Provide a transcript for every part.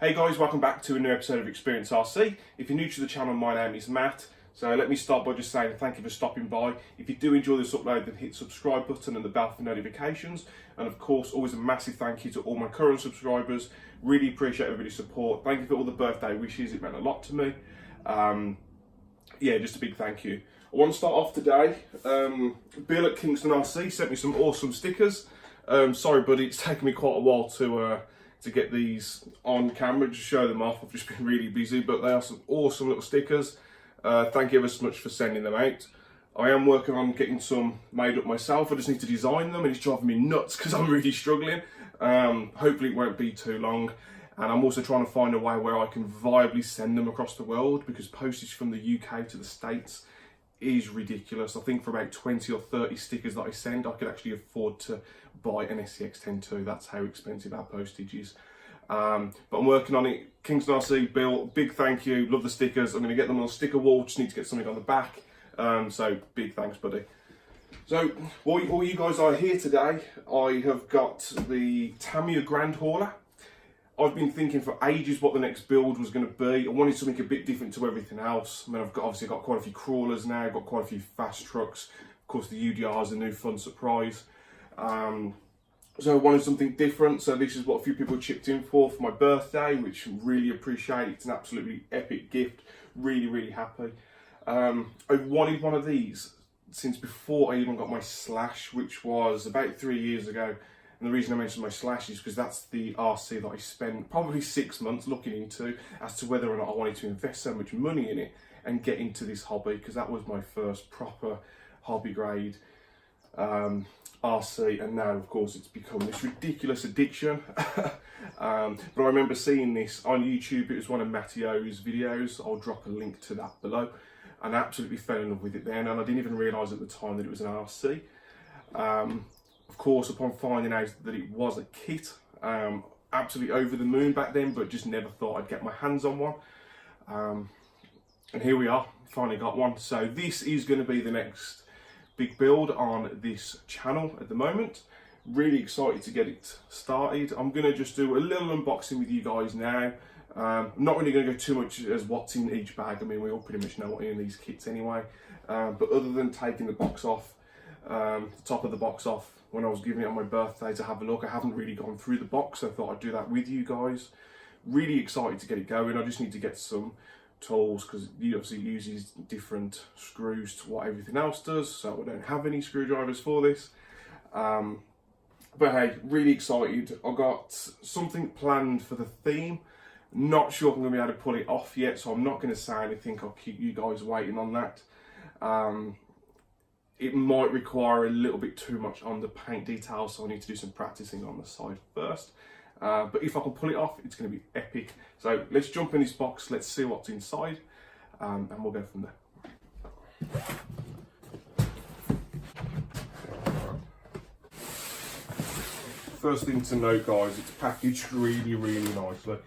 Hey guys, welcome back to a new episode of Experience RC. If you're new to the channel, my name is Matt. So let me start by just saying thank you for stopping by. If you do enjoy this upload, then hit the subscribe button and the bell for notifications. And of course, always a massive thank you to all my current subscribers. Really appreciate everybody's support. Thank you for all the birthday wishes, it meant a lot to me. Yeah, just a big thank you. I want to start off today. Bill at Kingston RC sent me some awesome stickers. Sorry buddy, it's taken me quite a while to get these on camera, to show them off. I've just been really busy, but they are some awesome little stickers. Thank you ever so much for sending them out. I am working on getting some made up myself. I just need to design them and it's driving me nuts because I'm really struggling. Hopefully it won't be too long. And I'm also trying to find a way where I can viably send them across the world, because postage from the UK to the States is ridiculous. I think for about 20 or 30 stickers that I send, I could actually afford to buy an SCX-10 That's how expensive our postage is. But I'm working on it. Kingston RC, Bill, big thank you. Love the stickers. I'm going to get them on a sticker wall. Just need to get something on the back. So big thanks, buddy. So while you guys are here today, I have got the Tamiya Grand Hauler. I've been thinking for ages what the next build was going to be. I wanted something a bit different to everything else. I mean, I've obviously got quite a few crawlers now. I've got quite a few fast trucks. Of course, the UDR is a new fun surprise. So I wanted something different. So this is what a few people chipped in for my birthday, which I really appreciate. It's an absolutely epic gift. Really, really happy. I wanted one of these since before I even got my Slash, which was about 3 years ago. And the reason I mentioned my Slash is because that's the RC that I spent probably 6 months looking into as to whether or not I wanted to invest so much money in it and get into this hobby, because that was my first proper hobby grade RC, and now of course it's become this ridiculous addiction. But I remember seeing this on YouTube. It was one of Matteo's videos. I'll drop a link to that below, and I absolutely fell in love with it then, and I didn't even realise at the time that it was an RC. Of course, upon finding out that it was a kit, absolutely over the moon back then, but just never thought I'd get my hands on one. And here we are, finally got one. So this is going to be the next big build on this channel at the moment. Really excited to get it started. I'm going to just do a little unboxing with you guys now. I'm not really going to go too much as what's in each bag. I mean, we all pretty much know what's in these kits anyway. But other than taking the box off, the top of the box off when I was giving it on my birthday to have a look, I haven't really gone through the box, so I thought I'd do that with you guys. Really excited to get it going. I just need to get some tools, because you obviously uses different screws to what everything else does, so I don't have any screwdrivers for this. But hey, really excited. I've got something planned for the theme. Not sure if I'm going to be able to pull it off yet, so I'm not going to say anything. I'll keep you guys waiting on that. It might require a little bit too much on the paint details, so I need to do some practicing on the side first. But if I can pull it off, it's going to be epic. So let's jump in this box, let's see what's inside, and we'll go from there. First thing to note, guys, it's packaged really, really nicely.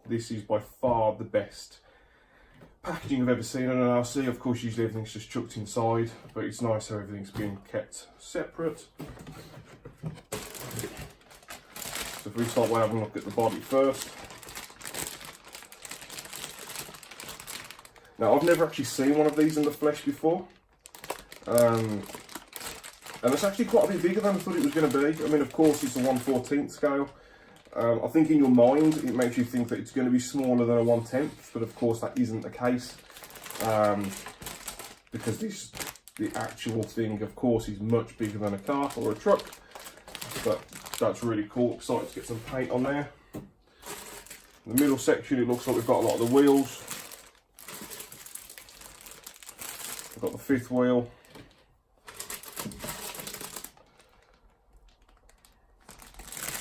This is by far the best packaging I've ever seen on an RC. Of course, usually everything's just chucked inside, but it's nice how everything's been kept separate. So if we start by having a look at the body first. Now, I've never actually seen one of these in the flesh before. And it's actually quite a bit bigger than I thought it was going to be. I mean, of course, it's a 1/14 scale. I think in your mind, it makes you think that it's going to be smaller than a 1/10, but of course that isn't the case. Because the actual thing, of course, is much bigger than a car or a truck. But that's really cool. Excited to get some paint on there. In the middle section, it looks like we've got a lot of the wheels. We've got the fifth wheel.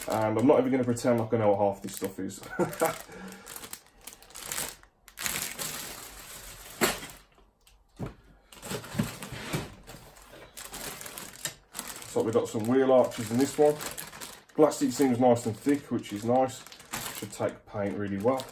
And I'm not even going to pretend like I know what half this stuff is. So we've got some wheel arches in this one. Plastic seems nice and thick, which is nice. Should take paint really well.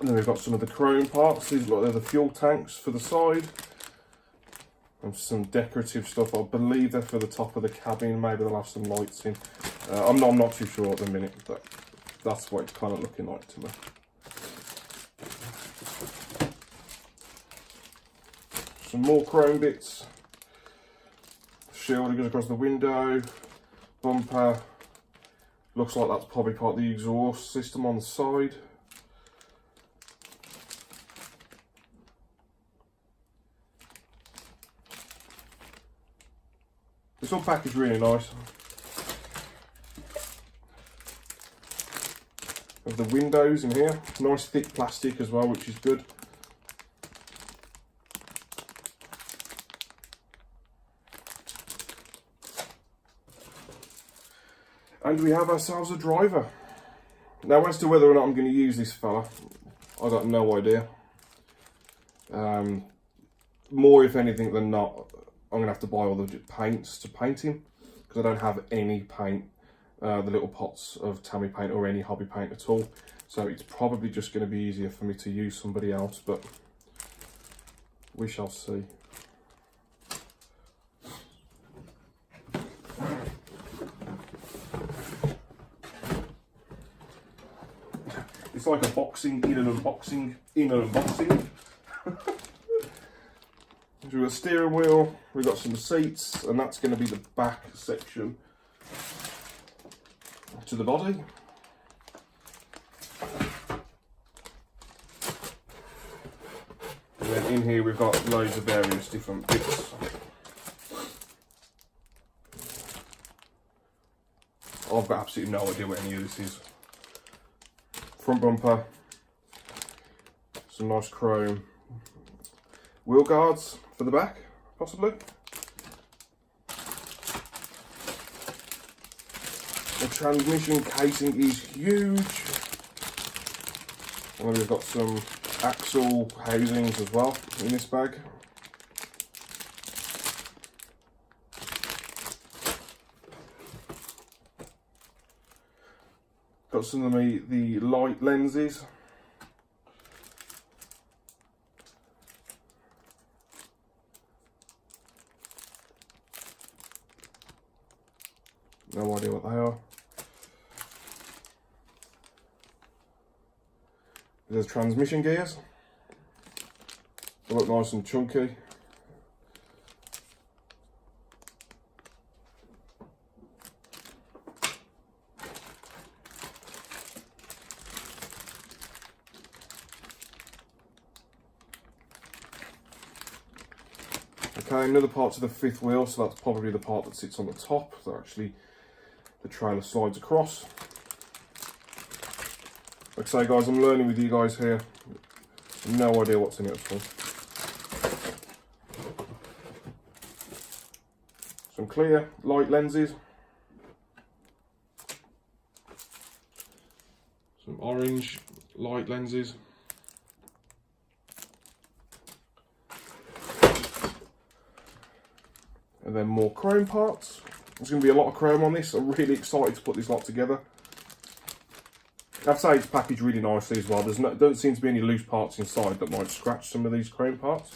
And then we've got some of the chrome parts. These look like they're the fuel tanks for the side. and some decorative stuff. I believe they're for the top of the cabin. Maybe they'll have some lights in. I'm not too sure at the minute, but that's what it's kind of looking like to me. Some more chrome bits. Shield that goes across the window. Bumper. Looks like that's probably part of the exhaust system on the side. This whole pack is really nice. Of the windows in here, nice thick plastic as well, which is good. And we have ourselves a driver. Now, as to whether or not I'm going to use this fella, I got no idea. More if anything than not, I'm going to have to buy all the paints to paint him, because I don't have any paint, the little pots of Tamiya paint or any hobby paint at all. So it's probably just going to be easier for me to use somebody else, but we shall see. It's like a boxing in an unboxing in an unboxing. We've got a steering wheel, we've got some seats, and that's going to be the back section to the body. And then in here we've got loads of various different bits. I've got absolutely no idea what any of this is. Front bumper, some nice chrome wheel guards for the back, possibly. The transmission casing is huge. And then we've got some axle housings as well in this bag. Got some of the light lenses. No idea what they are. There's transmission gears. They look nice and chunky. Okay, another part to the fifth wheel, so that's probably the part that sits on the top. So actually the trailer slides across. Like I say, guys, I'm learning with you guys here. No idea what's in it at all. Some clear light lenses. Some orange light lenses. And then more chrome parts. There's going to be a lot of chrome on this. I'm really excited to put this lot together. I have to say it's packaged really nicely as well. Doesn't seem to be any loose parts inside that might scratch some of these chrome parts.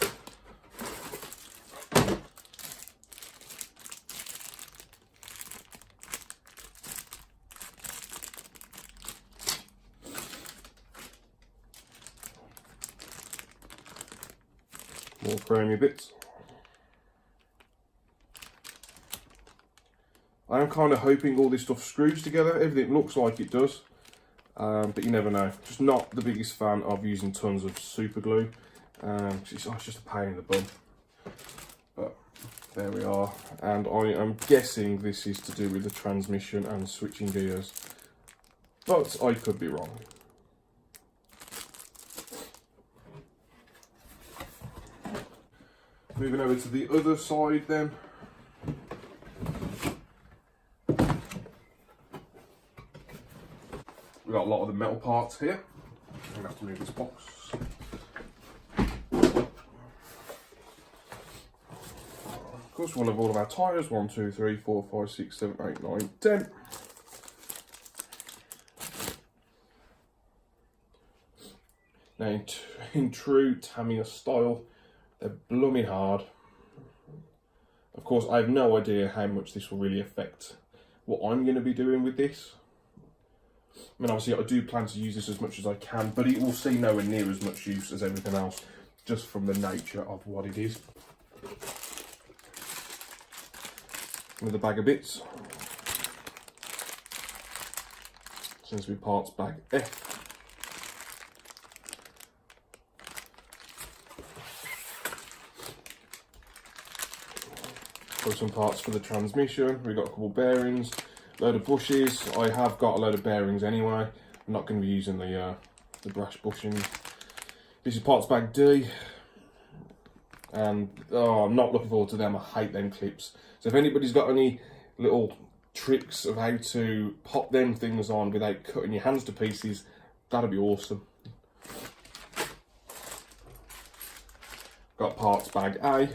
More chromey bits. I am kind of hoping all this stuff screws together. Everything looks like it does, but you never know. Just not the biggest fan of using tons of super glue. It's just a pain in the bum. But there we are. And I am guessing this is to do with the transmission and switching gears. But I could be wrong. Moving over to the other side then. We've got a lot of the metal parts here. I'm going to have to move this box. Of course, one of all of our tyres. 1, 2, 3, 4, 5, 6, 7, 8, 9, 10. Now, in true Tamiya style, they're blooming hard. Of course, I have no idea how much this will really affect what I'm going to be doing with this. I mean, obviously I do plan to use this as much as I can, but it will see nowhere near as much use as everything else, just from the nature of what it is. Another bag of bits. Seems to be parts bag F. Got some parts for the transmission. We've got a couple of bearings, a load of bushes. I have got a load of bearings anyway. I'm not going to be using the brass bushings. This is parts bag D. And oh, I'm not looking forward to them. I hate them clips. So if anybody's got any little tricks of how to pop them things on without cutting your hands to pieces, that'd be awesome. Got parts bag A.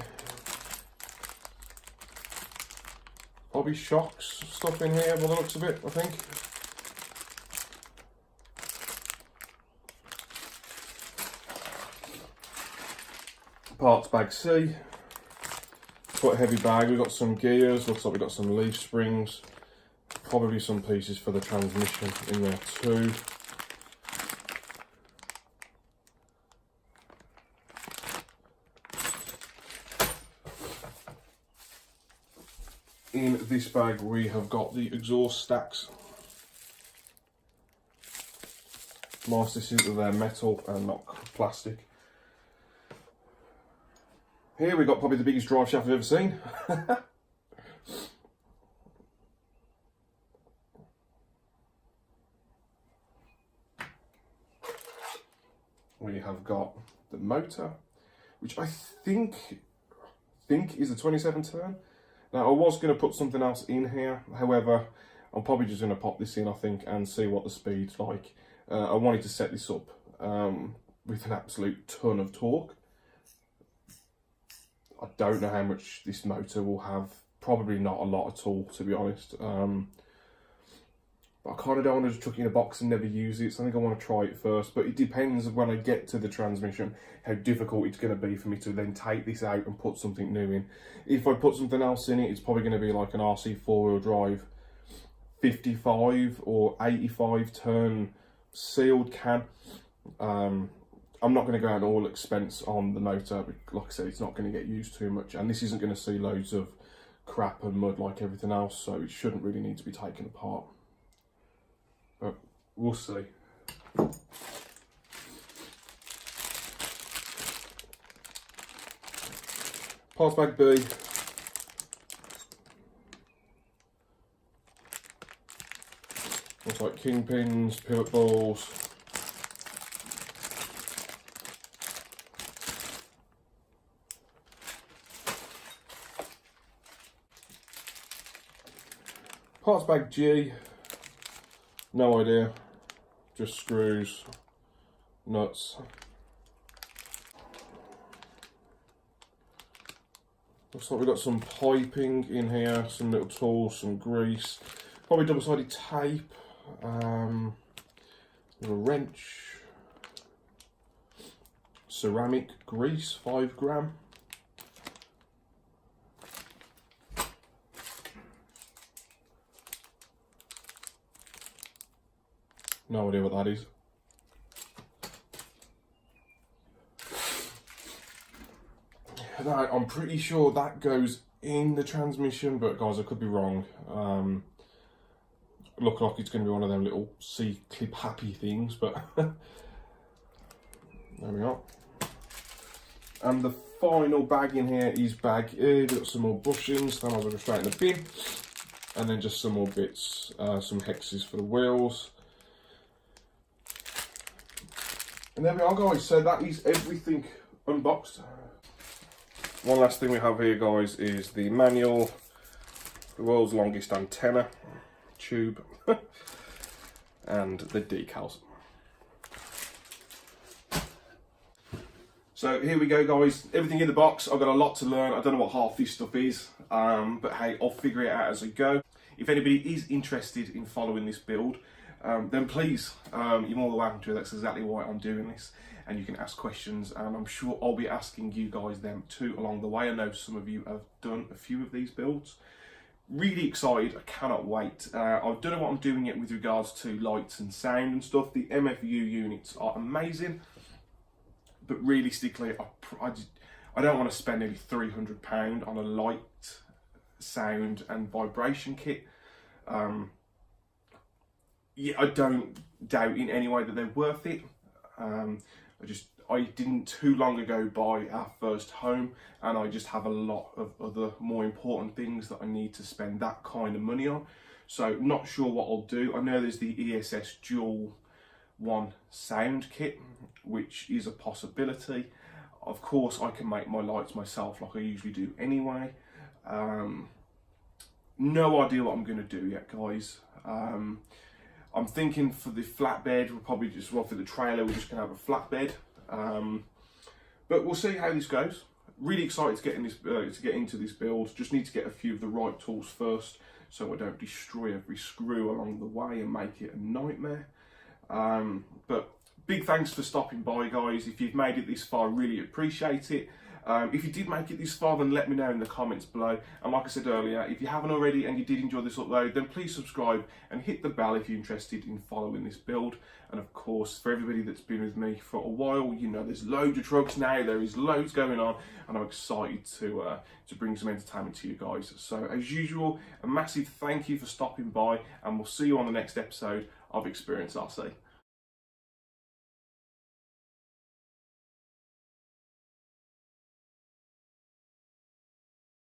Probably shocks stuff in here by the looks of it, I think. Parts bag C. Quite a heavy bag. We've got some gears, looks like we've got some leaf springs, probably some pieces for the transmission in there too. In this bag we have got the exhaust stacks. Nice to see that they're metal and not plastic. Here we've got probably the biggest drive shaft I've ever seen. We have got the motor, which I think is a 27 turn. Now I was going to put something else in here, however I'm probably just going to pop this in I think and see what the speed's like. I wanted to set this up with an absolute ton of torque. I don't know how much this motor will have, probably not a lot at all to be honest. But I kind of don't want to just chuck it in a box and never use it, so I think I want to try it first. But it depends when I get to the transmission how difficult it's going to be for me to then take this out and put something new in. If I put something else in it, it's probably going to be like an RC 4-wheel drive 55 or 85 turn sealed can. I'm not going to go out all expense on the motor, but like I said, it's not going to get used too much, and this isn't going to see loads of crap and mud like everything else, so it shouldn't really need to be taken apart. But we'll see. Parts bag B. Looks like kingpins, pivot balls. Parts bag G. No idea, just screws, nuts. Looks like we've got some piping in here, some little tools, some grease, probably double-sided tape, a wrench, ceramic grease, 5 gram. No idea what that is. Now, I'm pretty sure that goes in the transmission, but guys, I could be wrong. Look like it's going to be one of them little C-clip happy things, but there we are. And the final bag in here is bag A. We've got some more bushings, then I'll go straight in the bin, and then just some more bits, some hexes for the wheels. And there we are, guys, so that is everything unboxed. One last thing we have here, guys, is the manual, the world's longest antenna tube, and the decals. So here we go, guys, everything in the box. I've got a lot to learn. I don't know what half this stuff is, but hey, I'll figure it out as I go. If anybody is interested in following this build, then please, you're more than welcome to. That's exactly why I'm doing this. and you can ask questions, and I'm sure I'll be asking you guys them too along the way. I know some of you have done a few of these builds. Really excited, I cannot wait. I don't know what I'm doing yet with regards to lights and sound and stuff. The MFU units are amazing, but realistically, I don't want to spend nearly £300 on a light, sound and vibration kit. Yeah, I don't doubt in any way that they're worth it. I didn't too long ago buy our first home, and I just have a lot of other more important things that I need to spend that kind of money on. So not sure what I'll do. I know there's the ESS Dual 1 sound kit, which is a possibility. Of course, I can make my lights myself like I usually do anyway. No idea what I'm going to do yet, guys. I'm thinking for the flatbed, we'll probably just, well, for the trailer, we're just going to have a flatbed. But we'll see how this goes. Really excited to get in this, to get into this build. Just need to get a few of the right tools first, so I don't destroy every screw along the way and make it a nightmare. But big thanks for stopping by, guys. If you've made it this far, really appreciate it. If you did make it this far, then let me know in the comments below. And like I said earlier, if you haven't already and you did enjoy this upload, then please subscribe and hit the bell if you're interested in following this build. And of course, for everybody that's been with me for a while, you know there's loads of trucks now, there is loads going on, and I'm excited to bring some entertainment to you guys. So as usual, a massive thank you for stopping by, and we'll see you on the next episode of Experience RC.